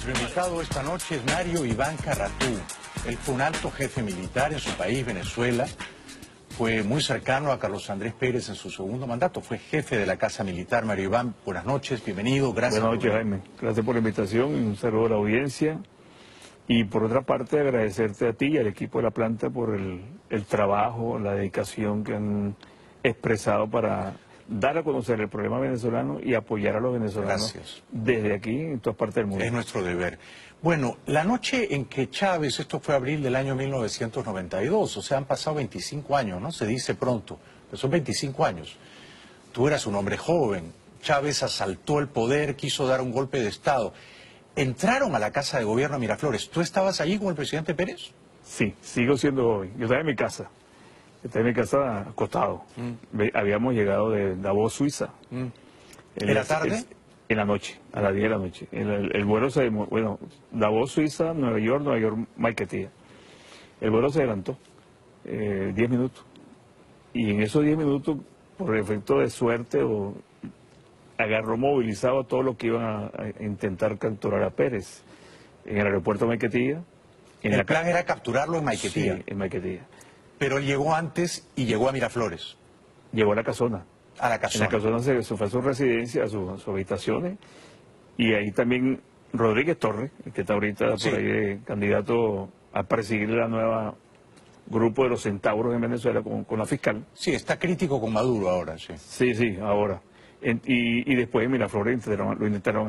Nuestro invitado esta noche es Mario Iván Carratú. Él fue un alto jefe militar en su país, Venezuela. Fue muy cercano a Carlos Andrés Pérez en su segundo mandato. Fue jefe de la Casa Militar. Mario Iván, buenas noches, bienvenido. Gracias. Buenas noches, Jaime. Gracias por la invitación y un saludo a la audiencia. Y por otra parte, agradecerte a ti y al equipo de la planta por el trabajo, la dedicación que han expresado para dar a conocer el problema venezolano y apoyar a los venezolanos. Gracias. Desde aquí, en todas partes del mundo. Es nuestro deber. Bueno, la noche en que Chávez, esto fue abril del año 1992, o sea, han pasado 25 años, ¿no? Se dice pronto, pero son 25 años. Tú eras un hombre joven, Chávez asaltó el poder, quiso dar un golpe de Estado. Entraron a la Casa de Gobierno a Miraflores. ¿Tú estabas allí con el presidente Pérez? Sí, sigo siendo joven. Yo estaba en mi casa. Estaba en mi casa acostado. Habíamos llegado de Davos, Suiza. ¿En la tarde? En la noche, a las 10 de la noche. El vuelo bueno, Davos, Suiza, Nueva York, Maiquetía. El vuelo se adelantó 10 minutos. Y en esos 10 minutos, por efecto de suerte, agarró movilizado a todos los que iban a intentar capturar a Pérez en el aeropuerto de Maiquetía. El plan era capturarlo en Maiquetía. Sí, en Maiquetía. Pero él llegó antes y llegó a Miraflores. Llegó a la casona. A la casona. En la casona se fue a su residencia, a sus habitaciones. Y ahí también Rodríguez Torres, que está ahorita Sí. por ahí candidato a presidir la nueva grupo de los centauros en Venezuela con la fiscal. Sí, está crítico con Maduro ahora, sí. Sí, ahora. Y después en Miraflores lo intentaron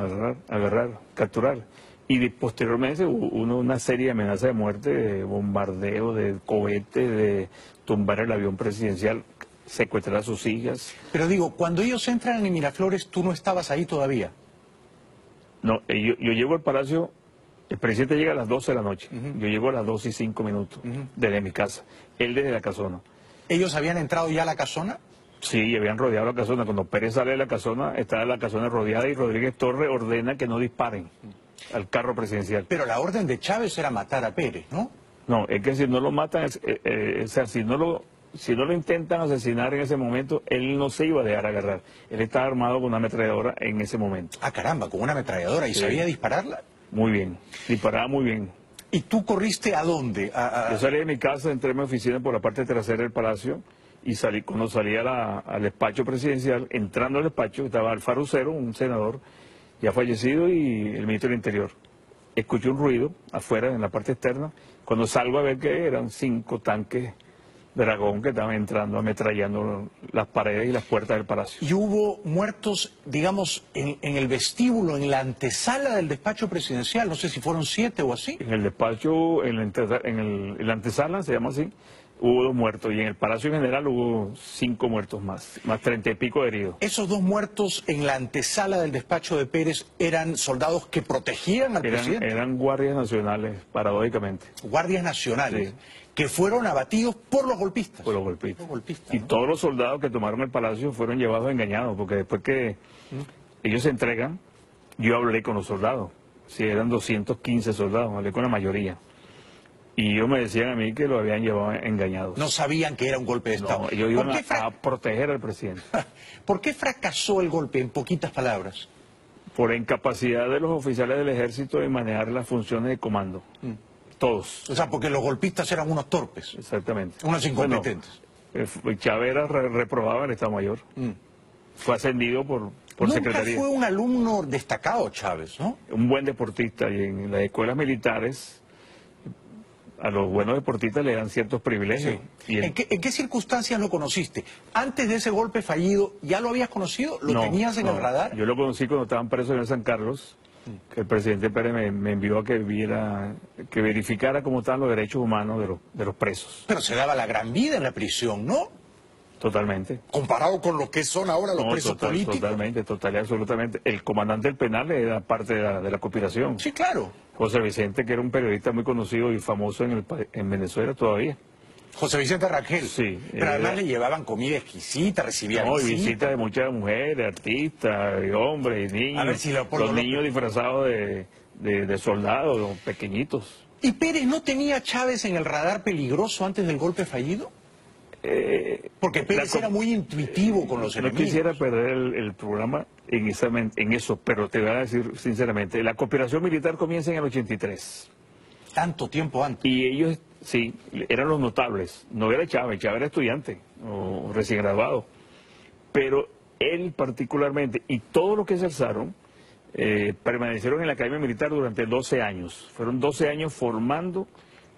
agarrar, capturar. Y posteriormente hubo una serie de amenazas de muerte, de bombardeo, de cohetes, de tumbar el avión presidencial, secuestrar a sus hijas. Pero digo, cuando ellos entran en Miraflores, tú no estabas ahí todavía. No, yo llego al palacio, el presidente llega a las 12 de la noche. Yo llego a las 12:05 desde mi casa. Él desde la casona. ¿Ellos habían entrado ya a la casona? Sí, habían rodeado la casona. Cuando Pérez sale de la casona, estaba la casona rodeada y Rodríguez Torres ordena que no disparen al carro presidencial. Pero la orden de Chávez era matar a Pérez, ¿no? No, es que si no lo matan, o sea, si no lo intentan asesinar en ese momento, él no se iba a dejar agarrar. Él estaba armado con una ametralladora en ese momento. Ah, caramba, con una ametralladora. ¿Y Sí. sabía dispararla? Muy bien, disparaba muy bien. ¿Y tú corriste a dónde? Yo salí de mi casa, entré en mi oficina por la parte trasera del palacio y cuando salí al despacho presidencial, entrando al despacho, estaba Alfaro Cero, un senador ya fallecido, y el ministro del Interior. Escuché un ruido afuera, en la parte externa. Cuando salgo a ver que eran 5 tanques Dragón que estaban entrando, ametrallando las paredes y las puertas del palacio. ¿Y hubo muertos, digamos, en el vestíbulo, en la antesala del despacho presidencial? No sé si fueron 7 o así. En el despacho, en la antesala, se llama así, hubo 2 muertos. Y en el palacio en general hubo 5 muertos más 30 y pico heridos. ¿Esos 2 muertos en la antesala del despacho de Pérez eran soldados que protegían al presidente? Eran guardias nacionales, paradójicamente. Guardias nacionales, Sí. que fueron abatidos por los golpistas. Por los golpistas. Los golpistas, Y ¿no? todos los soldados que tomaron el palacio fueron llevados engañados, porque después que ellos se entregan, yo hablé con los soldados. Sí, eran 215 soldados, hablé con la mayoría. Y ellos me decían a mí que lo habían llevado engañados. No sabían que era un golpe de Estado. No, ellos iban ¿Por qué a proteger al presidente. ¿Por qué fracasó el golpe, en poquitas palabras? Por incapacidad de los oficiales del ejército de manejar las funciones de comando. Todos. O sea, porque los golpistas eran unos torpes, Exactamente. unos incompetentes. Bueno, Chávez era reprobado en el Estado Mayor. Fue ascendido por Nunca secretaría. fue un alumno destacado Chávez, ¿no? Un buen deportista, y en las escuelas militares a los buenos deportistas le dan ciertos privilegios. Y ¿En qué circunstancias lo conociste? ¿Antes de ese golpe fallido ya lo habías conocido? ¿Lo tenías en el radar? Yo lo conocí cuando estaban presos en San Carlos, que el presidente Pérez me envió a que verificara cómo estaban los derechos humanos de los presos. Pero se daba la gran vida en la prisión, ¿no? Totalmente. Comparado con lo que son ahora los presos políticos. Totalmente, total y absolutamente. El comandante del penal era parte de la conspiración. Sí, claro. José Vicente, que era un periodista muy conocido y famoso en Venezuela todavía. José Vicente Rangel. Sí. Pero además le llevaban comida exquisita, recibía No, y visitas. visitas de muchas mujeres, artistas, y hombres, y niños. A ver si Leopoldo los López- niños disfrazados de soldados, los pequeñitos. ¿Y Pérez no tenía a Chávez en el radar peligroso antes del golpe fallido? Porque Pérez era muy intuitivo con los no enemigos. quisiera perder el programa en eso, pero te voy a decir sinceramente, la cooperación militar comienza en el 83. Tanto tiempo antes. Y ellos, sí, eran los notables. No era Chávez, Chávez era estudiante o recién graduado. Pero él particularmente, y todos los que se alzaron, permanecieron en la Academia Militar durante 12 años. Fueron 12 años formando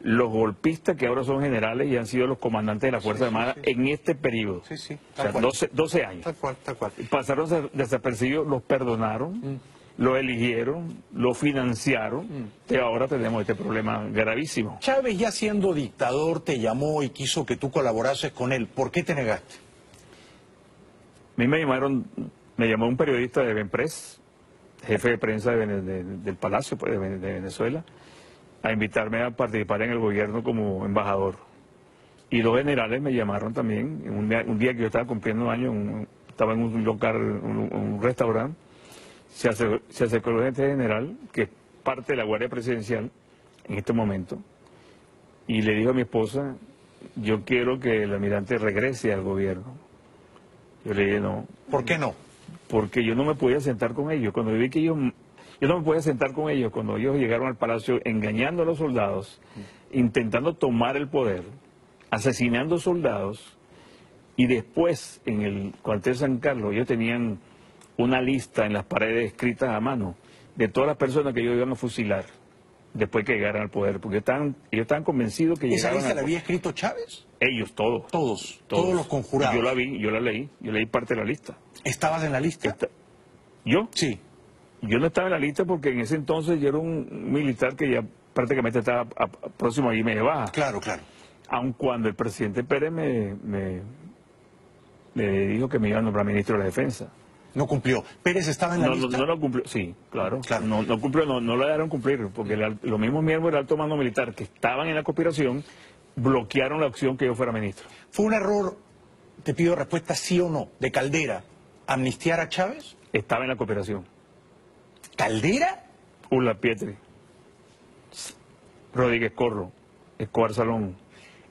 los golpistas que ahora son generales y han sido los comandantes de la Fuerza Armada en este periodo. Sí, sí, O sea, 12 años. Tal cual, tal cual. Pasaron desapercibidos, los perdonaron, lo eligieron, lo financiaron, y ahora tenemos este problema gravísimo. Chávez, ya siendo dictador, te llamó y quiso que tú colaborases con él. ¿Por qué te negaste? A mí me llamó un periodista de Benpress, jefe de prensa del Palacio pues, de Venezuela, a invitarme a participar en el gobierno como embajador. Y los generales me llamaron también, un día que yo estaba cumpliendo años, estaba en un local, un restaurante, se acercó el gerente general, que es parte de la Guardia Presidencial en este momento, y le dijo a mi esposa, yo quiero que el almirante regrese al gobierno. Yo le dije, no. ¿Por qué no? Porque yo no me podía sentar con ellos. Cuando vi que yo no me podía sentar con ellos, cuando ellos llegaron al palacio engañando a los soldados, intentando tomar el poder, asesinando soldados, y después en el cuartel San Carlos ellos tenían una lista en las paredes escritas a mano de todas las personas que ellos iban a fusilar después que llegaran al poder, porque ellos estaban convencidos que ¿Esa llegaron lista la había escrito Chávez? Ellos, todos. Todos los conjurados. Yo la vi, yo la leí, yo leí parte de la lista. ¿Estabas en la lista? ¿Yo? Sí. Yo no estaba en la lista porque en ese entonces yo era un militar que ya prácticamente estaba próximo a irme de baja. Claro, claro. Aun cuando el presidente Pérez me dijo que me iba a nombrar ministro de la Defensa. No cumplió. ¿Pérez estaba en la lista? No lo cumplió, sí, claro. Claro. No cumplió, no lo dejaron cumplir, porque los mismos miembros del alto mando militar que estaban en la conspiración bloquearon la opción que yo fuera ministro. ¿Fue un error, te pido respuesta sí o no, de Caldera, amnistiar a Chávez? Estaba en la cooperación. ¿Caldera? Urla Pietri, Rodríguez Corro, Escobar Salón.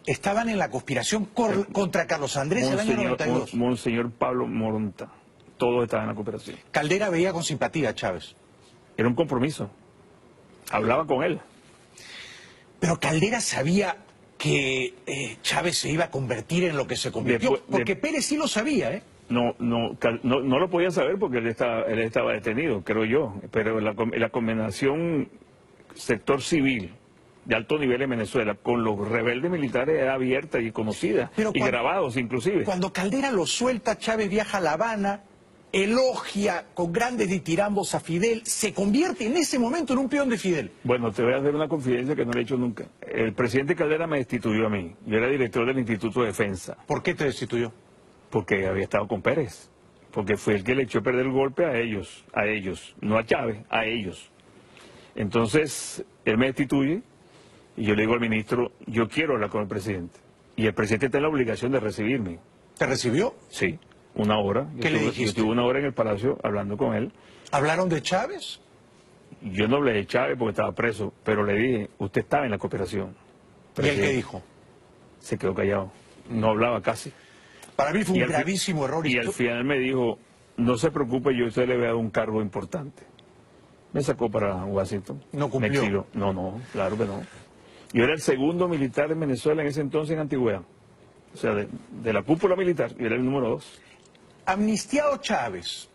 Estaban en la conspiración contra Carlos Andrés el año 92. Monseñor Pablo Moronta. Todos estaban en la cooperación. Caldera veía con simpatía a Chávez. Era un compromiso. Hablaba con él. Pero Caldera sabía que Chávez se iba a convertir en lo que se convirtió. Porque Pérez sí lo sabía, ¿eh? No lo podía saber porque él estaba detenido, creo yo. Pero la combinación sector civil de alto nivel en Venezuela con los rebeldes militares era abierta y conocida, y grabados inclusive. Cuando Caldera lo suelta, Chávez viaja a La Habana, elogia con grandes ditirambos a Fidel, se convierte en ese momento en un peón de Fidel. Bueno, te voy a hacer una confidencia que no le he hecho nunca. El presidente Caldera me destituyó a mí. Yo era director del Instituto de Defensa. ¿Por qué te destituyó? Porque había estado con Pérez. Porque fue el que le echó a perder el golpe a ellos, no a Chávez, a ellos. Entonces, él me destituye y yo le digo al ministro, yo quiero hablar con el presidente. Y el presidente está en la obligación de recibirme. ¿Te recibió? Sí, una hora. ¿Qué le dijiste? Yo estuve una hora en el Palacio hablando con él. ¿Hablaron de Chávez? Yo no hablé de Chávez porque estaba preso, pero le dije, usted estaba en la cooperación. ¿Y él qué dijo? Se quedó callado, no hablaba casi. Para mí fue un gravísimo error. Y al final me dijo, no se preocupe, yo a usted le voy a dar un cargo importante. Me sacó para Washington. ¿No cumplió? Me exilió. No, claro que no. Yo era el segundo militar en Venezuela en ese entonces en antigüedad. O sea, de la cúpula militar, yo era el número 2. Amnistiado Chávez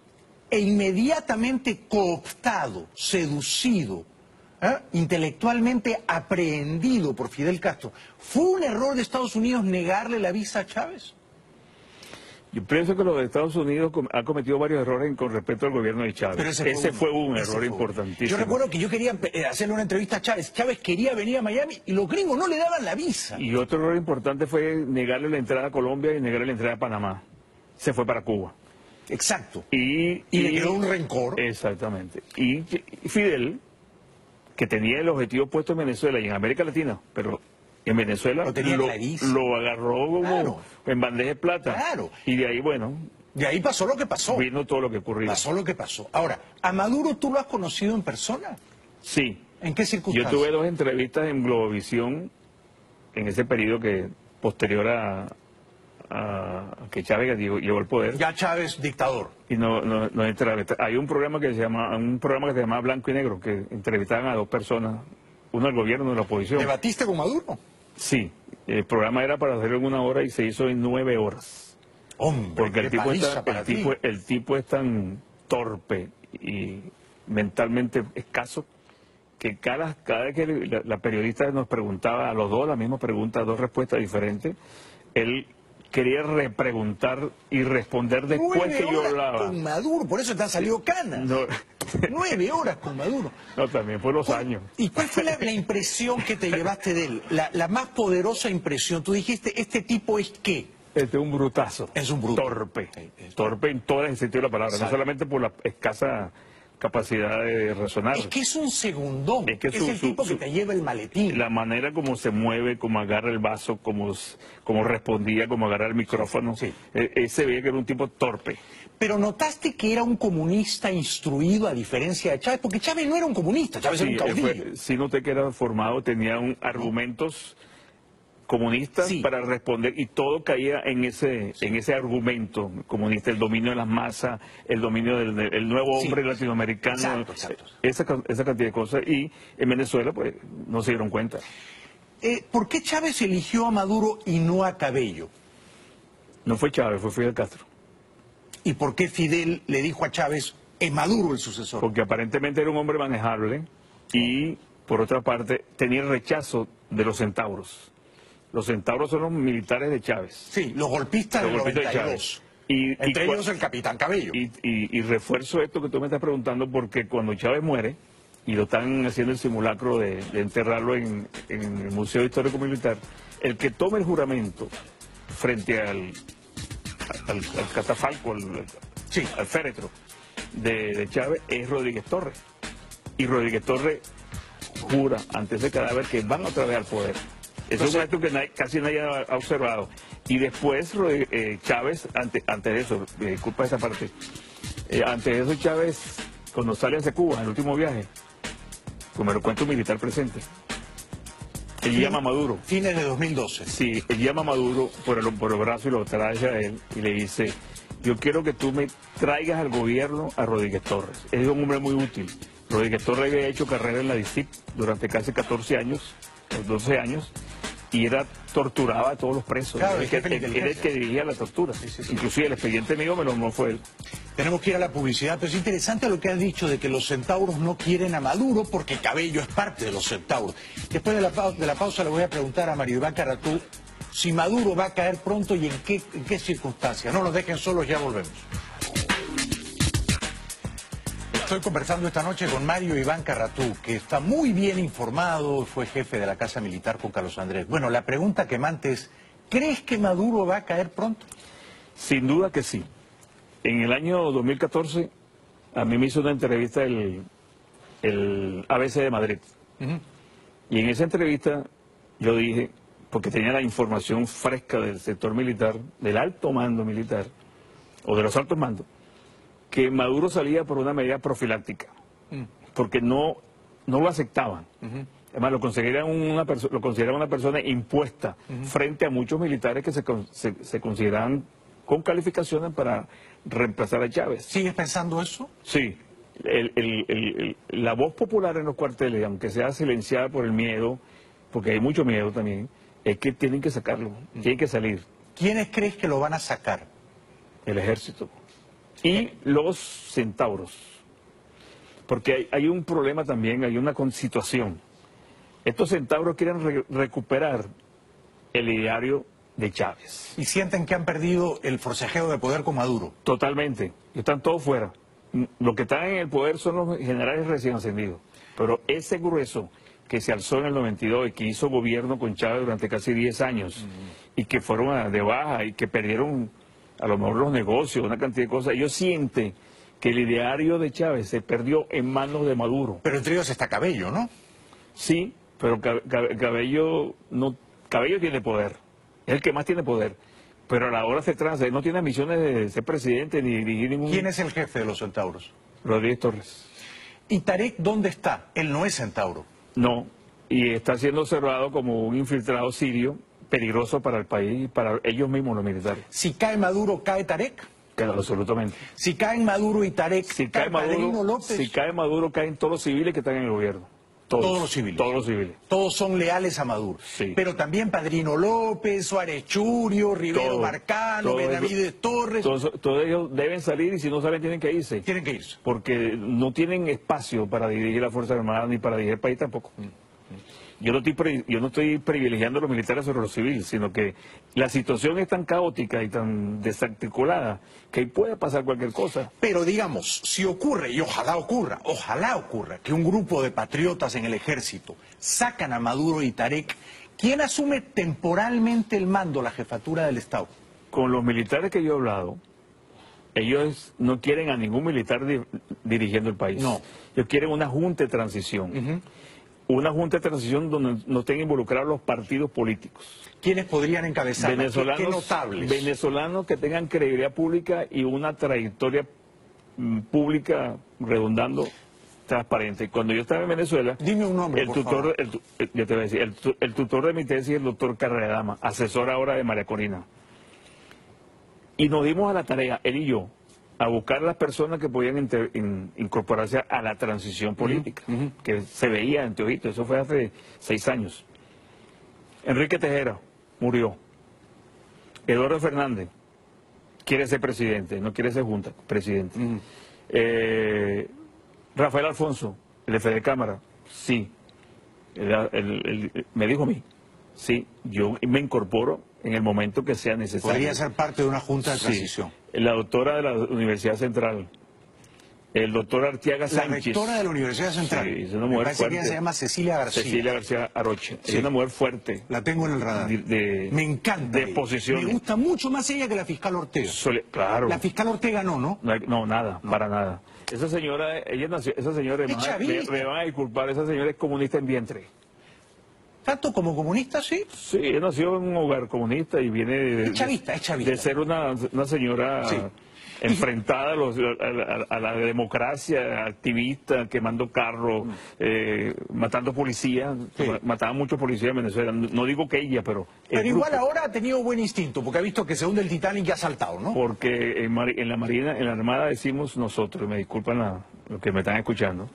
e inmediatamente cooptado, seducido, intelectualmente aprehendido por Fidel Castro, ¿fue un error de Estados Unidos negarle la visa a Chávez? Yo pienso que los de Estados Unidos han cometido varios errores con respecto al gobierno de Chávez. Pero ese fue un error importantísimo. Yo recuerdo que yo quería hacerle una entrevista a Chávez. Chávez quería venir a Miami y los gringos no le daban la visa. Y otro error importante fue negarle la entrada a Colombia y negarle la entrada a Panamá. Se fue para Cuba. Exacto. Y le quedó un rencor. Exactamente. Y Fidel, que tenía el objetivo puesto en Venezuela y en América Latina, pero en Venezuela lo agarró como en bandeja de plata. Claro. Y de ahí, bueno... De ahí pasó lo que pasó. Vino todo lo que ocurrió. Pasó lo que pasó. Ahora, ¿a Maduro tú lo has conocido en persona? Sí. ¿En qué circunstancias? Yo tuve 2 entrevistas en Globovisión en ese periodo que posterior a que Chávez llegó al poder. Ya Chávez, dictador. Y no entrevista. Hay un programa que se llama Blanco y Negro, que entrevistaban a dos personas, uno del gobierno y uno de la oposición. ¿Debatiste con Maduro? Sí, el programa era para hacerlo en 1 hora y se hizo en 9 horas. Hombre, porque el tipo es tan torpe y mentalmente escaso que cada vez que la periodista nos preguntaba a los dos la misma pregunta, 2 respuestas diferentes, él quería repreguntar y responder después que yo hablaba. Con Maduro, por eso te han salido canas. No. 9 horas con Maduro. No, también fue los años. ¿Y cuál fue la impresión que te llevaste de él? La más poderosa impresión. Tú dijiste, ¿este tipo es qué? Este es un brutazo. Es un bruto. Torpe. Torpe en todo el sentido de la palabra. No solamente por la escasa capacidad de razonar. Es que es un segundón. Es el tipo que te lleva el maletín. La manera como se mueve, como agarra el vaso, como respondía, como agarra el micrófono. Sí. Se veía que era un tipo torpe. Pero notaste que era un comunista instruido a diferencia de Chávez, porque Chávez no era un comunista, Chávez era un caudillo. Sí noté que era formado, tenía argumentos comunistas para responder y todo caía en ese argumento comunista, el dominio de las masas, el dominio del nuevo hombre latinoamericano, exacto. Esa cantidad de cosas, y en Venezuela pues no se dieron cuenta. ¿Por qué Chávez eligió a Maduro y no a Cabello? No fue Chávez, fue Fidel Castro. ¿Y por qué Fidel le dijo a Chávez, es Maduro el sucesor? Porque aparentemente era un hombre manejable y, por otra parte, tenía el rechazo de los centauros. Los centauros son los militares de Chávez. Sí, los golpistas del 92. Entre ellos el capitán Cabello. Y refuerzo esto que tú me estás preguntando porque cuando Chávez muere, y lo están haciendo el simulacro de enterrarlo en el Museo Histórico Militar, el que tome el juramento frente al catafalco, al féretro de Chávez, es Rodríguez Torres. Y Rodríguez Torres jura ante ese cadáver que van otra vez al poder. Eso es un acto que casi nadie ha observado. Y después Chávez, antes de eso, disculpa esa parte, antes de eso Chávez, cuando sale hacia Cuba, en el último viaje, como me lo cuenta un militar presente, él llama a Maduro. Fines de 2012. Sí, él llama a Maduro por el brazo y lo trae a él y le dice, yo quiero que tú me traigas al gobierno a Rodríguez Torres. Es un hombre muy útil. Rodríguez Torres había hecho carrera en la DICIP durante casi 14 años, 12 años, y torturaba a todos los presos. Claro, Era el que dirigía la tortura. Sí. Inclusive el expediente mío no fue él. Tenemos que ir a la publicidad, pero es interesante lo que has dicho de que los centauros no quieren a Maduro porque Cabello es parte de los centauros. Después de la pausa le voy a preguntar a Mario Iván Caratú si Maduro va a caer pronto y en qué circunstancias. No nos dejen solos, ya volvemos. Estoy conversando esta noche con Mario Iván Caratú, que está muy bien informado, fue jefe de la Casa Militar con Carlos Andrés. Bueno, la pregunta que mante es, ¿crees que Maduro va a caer pronto? Sin duda que sí. En el año 2014 a mí me hizo una entrevista el ABC de Madrid. Y en esa entrevista yo dije, porque tenía la información fresca del sector militar, del alto mando militar, o de los altos mandos, que Maduro salía por una medida profiláctica, porque no lo aceptaban. Además, lo consideraban una persona impuesta frente a muchos militares que se consideraban con calificaciones para reemplazar a Chávez. ¿Sigues pensando eso? Sí. La voz popular en los cuarteles, aunque sea silenciada por el miedo, porque hay mucho miedo también, es que tienen que sacarlo, tienen que salir. ¿Quiénes crees que lo van a sacar? El ejército. Y los centauros. Porque hay un problema también, hay una situación. Estos centauros quieren recuperar el ideario de Chávez. ¿Y sienten que han perdido el forcejeo de poder con Maduro? Totalmente. Están todos fuera. Los que están en el poder son los generales recién ascendidos. Pero ese grueso que se alzó en el 92 y que hizo gobierno con Chávez durante casi 10 años y que fueron de baja y que perdieron a lo mejor los negocios, una cantidad de cosas, ellos sienten que el ideario de Chávez se perdió en manos de Maduro. Pero entre ellos está Cabello, ¿no? Sí, pero Cabello tiene poder, es el que más tiene poder, pero a la hora se trata, no tiene ambiciones de ser presidente ni dirigir ningún... ¿Quién es el jefe de los centauros? Rodríguez Torres. ¿Y Tarek dónde está? Él no es centauro. No, y está siendo observado como un infiltrado sirio peligroso para el país y para ellos mismos los militares. Si cae Maduro, ¿cae Tarek? Claro, absolutamente. Si caen Maduro y Tarek, Si ¿cae cae Maduro, Padrino López? si cae Maduro, caen todos los civiles que están en el gobierno. Todos los civiles. Todos los civiles. Todos son leales a Maduro. Sí. Pero también Padrino López, Suárez Churio, Rivero Todo, Marcano, todo Benavides Torres. Todos ellos deben salir y si no salen tienen que irse. Tienen que irse. Porque no tienen espacio para dirigir la Fuerza Armada ni para dirigir el país tampoco. Yo no estoy privilegiando a los militares sobre los civiles, sino que la situación es tan caótica y tan desarticulada que ahí puede pasar cualquier cosa. Pero digamos, si ocurre, y ojalá ocurra, que un grupo de patriotas en el ejército sacan a Maduro y Tarek, ¿quién asume temporalmente el mando, la jefatura del Estado? Con los militares que yo he hablado, ellos no quieren a ningún militar dirigiendo el país. No. Ellos quieren una junta de transición. Una junta de transición donde no estén involucrados los partidos políticos. ¿Quiénes podrían encabezar? ¿Qué notables? Venezolanos que tengan credibilidad pública y una trayectoria pública redundando transparente. Cuando yo estaba en Venezuela, Dime un nombre, yo te voy a decir, el tutor de mi tesis es el doctor Carradama, asesor ahora de María Corina. Y nos dimos a la tarea, él y yo, a buscar a las personas que podían incorporarse a la transición política, que se veía en Teojito, eso fue hace 6 años. Enrique Tejera murió. Eduardo Fernández quiere ser presidente, no quiere ser junta, presidente. Rafael Alfonso, el jefe de Cámara, sí. Me dijo a mí, sí, yo me incorporo en el momento que sea necesario. Podría ser parte de una junta de transición. Sí. La doctora de la Universidad Central, el doctor Arteaga Sánchez. La rectora de la Universidad Central. Sí, es una mujer parece fuerte. que ella se llama Cecilia García. Cecilia García Aroche. Sí. Es una mujer fuerte. La tengo en el radar. Me encanta. De posiciones. Me gusta mucho más ella que la fiscal Ortega. Claro. La fiscal Ortega no. No, nada, para nada. Esa señora, esa señora, me van a disculpar, esa señora es comunista en vientre. ¿Tanto como comunista, sí? Sí, ella nació en un hogar comunista y viene Es chavista. de ser una señora enfrentada a la democracia, activista, quemando carros, matando policías. Sí. Mataban muchos policías en Venezuela. No digo que ella, pero... Pero igual ahora ha tenido buen instinto, porque ha visto que se hunde el Titanic y ha saltado, ¿no? Porque en la Marina, en la Armada decimos nosotros, me disculpan los que me están escuchando,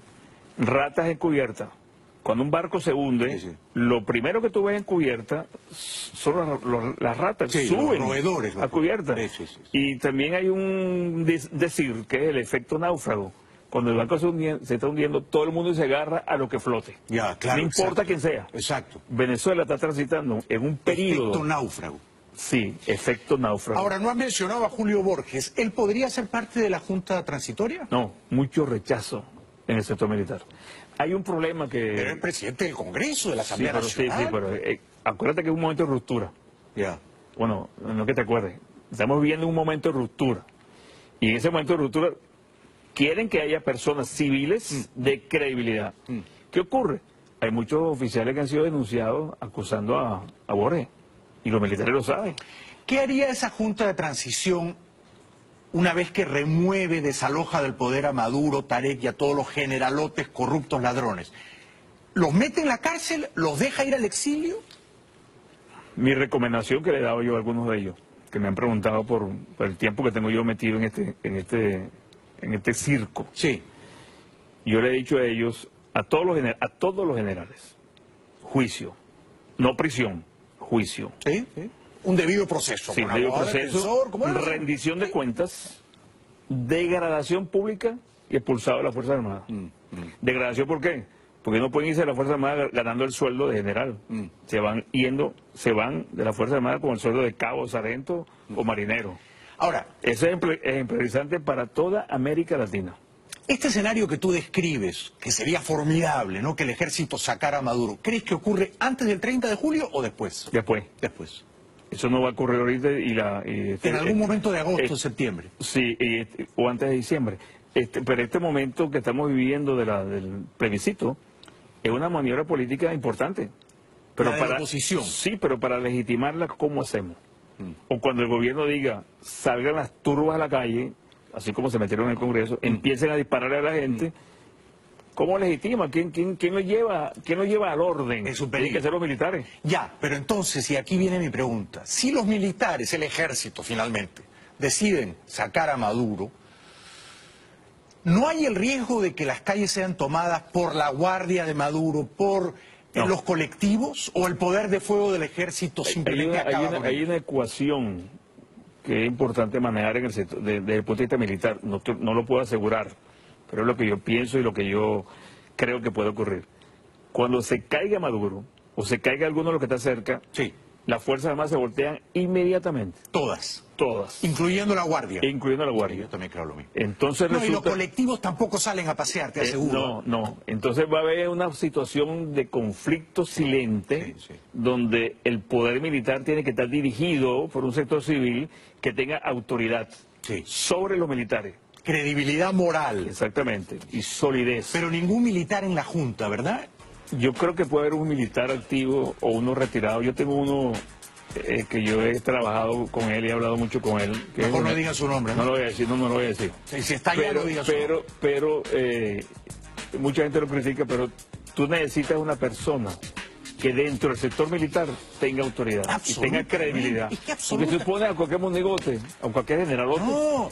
ratas encubiertas. Cuando un barco se hunde, lo primero que tú ves en cubierta son las ratas, suben los roedores, a cubierta. Sí. Y también hay un decir que es el efecto náufrago. Cuando el barco se está hundiendo, todo el mundo se agarra a lo que flote. Ya, claro. No importa quién sea. Exacto. Penezuela está transitando en un periodo... Efecto náufrago. Sí, efecto náufrago. Ahora, no has mencionado a Julio Borges. ¿Él podría ser parte de la Junta Transitoria? No, mucho rechazo en el sector militar. Hay un problema que... Pero el presidente del Congreso, de la Asamblea Nacional. Sí, pero acuérdate que es un momento de ruptura. Ya. Bueno, no que te acuerdes. Estamos viviendo un momento de ruptura. Y en ese momento de ruptura quieren que haya personas civiles de credibilidad. ¿Qué ocurre? Hay muchos oficiales que han sido denunciados acusando a Borges. Y los militares lo saben. ¿Qué haría esa Junta de Transición una vez que remueve, desaloja del poder a Maduro, Tarek y a todos los generalotes corruptos ladrones? ¿Los mete en la cárcel? ¿Los deja ir al exilio? Mi recomendación que le he dado yo a algunos de ellos, que me han preguntado por el tiempo que tengo yo metido en este circo. Sí. Yo le he dicho a ellos, a todos los generales, juicio, no prisión, juicio. Sí. Un debido proceso. Sí, debido proceso, rendición de cuentas, degradación pública y expulsado de la Fuerza Armada. ¿Degradación por qué? Porque no pueden irse a la Fuerza Armada ganando el sueldo de general. Se van de la Fuerza Armada con el sueldo de cabo, sargento o marinero. Ahora, eso es ejemplarizante para toda América Latina. Este escenario que tú describes, que sería formidable, ¿no? Que el ejército sacara a Maduro, ¿crees que ocurre antes del 30 de julio o después? Después. Eso no va a ocurrir ahorita en algún momento de agosto o septiembre. Sí, o antes de diciembre. Pero este momento que estamos viviendo del plebiscito es una maniobra política importante. Pero para la oposición. Sí, pero para legitimarla, ¿cómo hacemos? O cuando el gobierno diga, salgan las turbas a la calle, así como se metieron en el Congreso, empiecen a dispararle a la gente, ¿Cómo legitima? ¿Quién lo lleva al orden? Es un Tienen peligro. que ser los militares. Ya, pero entonces, y aquí viene mi pregunta, si los militares, el ejército finalmente, deciden sacar a Maduro, ¿no hay el riesgo de que las calles sean tomadas por la guardia de Maduro, por los colectivos, o el poder de fuego del ejército simplemente acaba con Hay ellos? una ecuación que es importante manejar en el sector, desde el punto de vista militar. No lo puedo asegurar, pero es lo que yo pienso y lo que yo creo que puede ocurrir. Cuando se caiga Maduro, o se caiga alguno de los que está cerca, Sí, las Fuerzas Armadas se voltean inmediatamente, todas, todas, incluyendo la guardia. incluyendo la Yo Guardia. también creo lo mismo. Entonces No, y los resulta... colectivos tampoco salen a pasear, te aseguro. No. Entonces va a haber una situación de conflicto silente, Sí. donde el poder militar tiene que estar dirigido por un sector civil que tenga autoridad Sí. sobre los militares. Credibilidad moral. Exactamente. Y solidez. Pero ningún militar en la Junta, ¿verdad? Yo creo que puede haber un militar activo o uno retirado. Yo tengo uno que yo he trabajado con él y he hablado mucho con él. Que Mejor es no una- diga su nombre, No ¿no? lo voy a decir, no lo voy a decir. Si está allá, no diga su nombre. Pero mucha gente lo critica, pero tú necesitas una persona que dentro del sector militar tenga autoridad y tenga Absolutamente. credibilidad. Es que Porque tú pones a cualquier monigote, a cualquier generalote, No.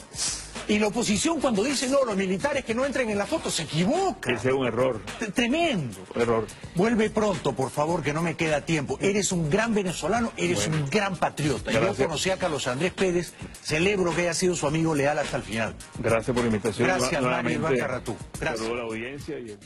Y la oposición cuando dice no, los militares que no entren en la foto se equivoca. ese es un error. Tremendo. Error. Vuelve pronto, por favor, que no me queda tiempo. Eres un gran venezolano, eres un gran patriota. Yo Gracias. conocí a Carlos Andrés Pérez, celebro que haya sido su amigo leal hasta el final. Gracias por la invitación. Gracias, Mario Nuevamente, Iván Carratú. Gracias. saludo a la audiencia y